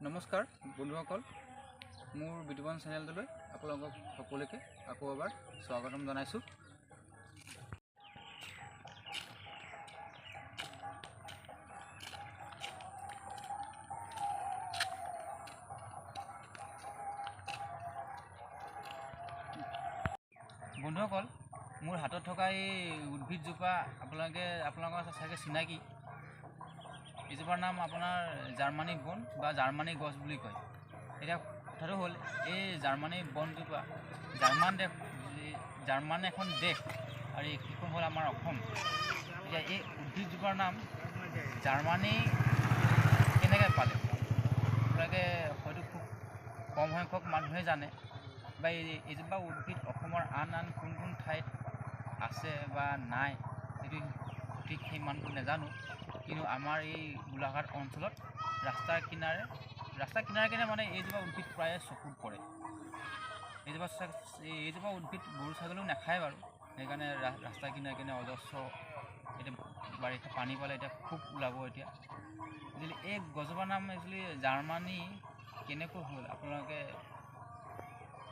নমস্কাৰ বন্ধুসকল, মোৰ বিতুপন চেনেলটোলৈ আপোনালোকক সকলোকে আকৌ এবাৰ স্বাগতম জনাইছোঁ। বন্ধুসকল, মোৰ হাতত থকা এই উদ্ভিদজোপা আপোনালোকৰ চাগে চিনাকি। এইজোপাৰ নাম আপোনাৰ জাৰ্মানী বন বা জাৰ্মানী গছ বুলি কয়। এতিয়া কথাটো হ'ল, এই জাৰ্মানী বনজোপা জাৰ্মান এখন দেশ আৰু এইখন হ'ল আমাৰ অসম। এতিয়া এই উদ্ভিদজোপাৰ নাম জাৰ্মানী কেনেকৈ পালে আপোনালোকে হয়তো খুব কম সংখ্যক মানুহে জানে, বা এইজোপা উদ্ভিদ অসমৰ আন কোন কোন ঠাইত আছে বা নাই সেইটো ঠিক সিমানটো নাজানো। কিন্তু আমাৰ এই গোলাঘাট অঞ্চলত ৰাস্তাৰ কিনাৰে মানে এইজোপা উদ্ভিদ প্ৰায়ে চকুত পৰে। এইজোপা উদ্ভিদ গৰু ছাগলীও নাখায় বাৰু, সেইকাৰণে ৰাস্তাৰ কিনাৰে অজস্ৰ এতিয়া বাৰিষা পানী পালে এতিয়া খুব ওলাব। এতিয়া এই গছজোপাৰ নাম একচুৱেলি জাৰ্মানী কেনেকৈ হ'ল আপোনালোকে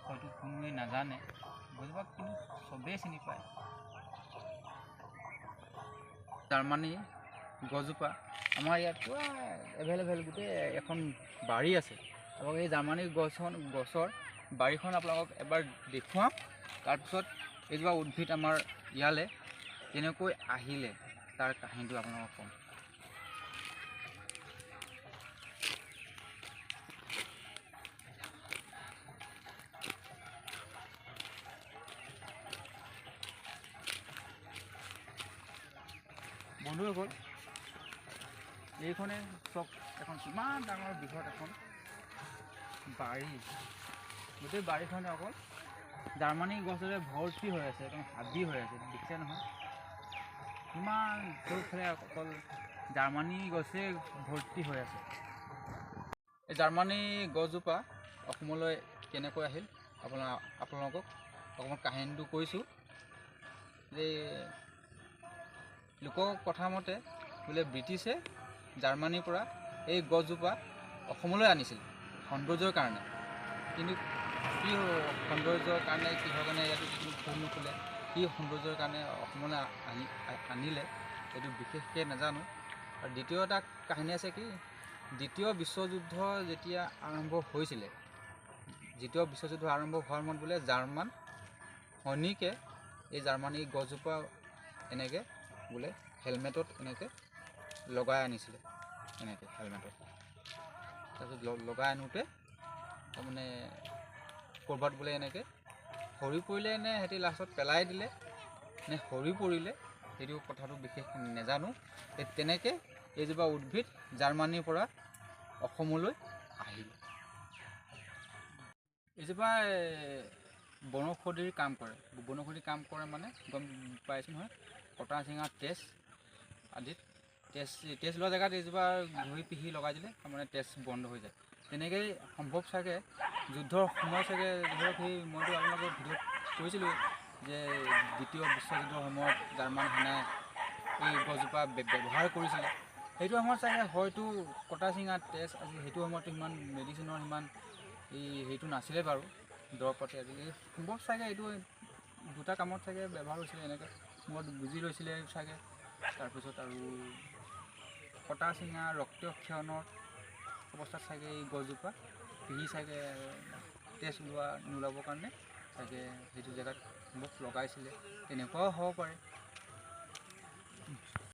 হয়তো কোনোৱে নাজানে। গছজোপা কিন্তু চবেই চিনি পায়। জাৰ্মানী গছজোপা আমাৰ ইয়াত পুৰা এভেইলেবল, গোটেই এখন বাৰী আছে। আপোনালোকে এই জাৰ্মানী গছৰ বাৰীখন আপোনালোকক এবাৰ দেখুৱাম। তাৰপিছত এইজোপা উদ্ভিদ আমাৰ ইয়ালৈ কেনেকৈ আহিলে তাৰ কাহিনীটো আপোনালোকক ক'ম। বন্ধুসকল, এইখনে চক এখন কিমান ডাঙৰ বৃহৎ এখন বাৰী। গোটেই বাৰীখনে অকল জাৰ্মানী গছেৰে ভৰ্তি হৈ আছে, একদম হাবি হৈ আছে। দেখিছে নহয়, কিমান চৌফালে অকল জাৰ্মানী গছে ভৰ্তি হৈ আছে। এই জাৰ্মানী গছজোপা অসমলৈ কেনেকৈ আহিল আপোনালোকক অকণমান কাহিনীটো কৈছোঁ। যে লোক কথা মতে বোলে ব্ৰিটিছে জাৰ্মানীৰ পৰা এই গছজোপা অসমলৈ আনিছিল সৌন্দৰ্যৰ কাৰণে। কিন্তু কি সৌন্দৰ্যৰ কাৰণে, কিহৰ কাৰণে ইয়াতো ফুল নুফুলে, কি সৌন্দৰ্যৰ কাৰণে অসমলৈ আনিলে এইটো বিশেষকৈ নাজানো। আৰু দ্বিতীয় এটা কাহিনী আছে, কি দ্বিতীয় বিশ্বযুদ্ধ যেতিয়া আৰম্ভ হৈছিলে, দ্বিতীয় বিশ্বযুদ্ধ আৰম্ভ হোৱাৰ সময়ত বোলে জাৰ্মান সৈনিকে এই জাৰ্মানী গছজোপা এনেকৈ বোলে হেলমেটত এনেকৈ লগাই আনিছিলে, এনেকৈ হেলমেটত। তাৰপিছত লগাই আনোতে তাৰমানে ক'ৰবাত বোলে এনেকৈ সৰি পৰিলে নে সিহঁতি লাষ্টত পেলাই দিলে নে সৰি পৰিলে, সেইটো কথাটো বিশেষ নাজানো। তেনেকৈ এইজোপা উদ্ভিদ জাৰ্মানীৰ পৰা অসমলৈ আহিল। এইজোপা বনৌষধিৰ কাম কৰে। বনৌষধিৰ কাম কৰে মানে গম পাইছোঁ নহয়, কটা চিঙা তেজ আদিত তেজ লোৱা জেগাত এইজোপা ঘঁহি পিহি লগাই দিলে তাৰমানে তেজ বন্ধ হৈ যায়। তেনেকৈয়ে সম্ভৱ চাগে যুদ্ধৰ সময় চাগে, ধৰক সেই মইতো আপোনালোকৰ ভিডিঅ'ত কৈছিলোঁ যে দ্বিতীয় বিশ্বযুদ্ধৰ সময়ত জাৰ্মান সেনাই এই গছজোপা ব্যৱহাৰ কৰিছিলে। সেইটো সময়ত চাগে হয়তো কটা চিঙা তেজ আজি সেইটো সময়তো সিমান মেডিচিনৰ সিমান সেইটো নাছিলে বাৰু, দৰৱ পাতি আদি। সম্ভৱ চাগে এইটো দুটা কামত চাগে ব্যৱহাৰ হৈছিলে, এনেকৈ মই বুজি লৈছিলে চাগে। তাৰপিছত আৰু কটা চিঙা ৰক্তক্ষৰণৰ অৱস্থাত চাগে এই গছজোপা পিহি চাগে তেজ নোলাবৰ কাৰণে চাগে সেইটো জেগাত সম্ভৱ লগাইছিলে, তেনেকুৱাও হ'ব পাৰে।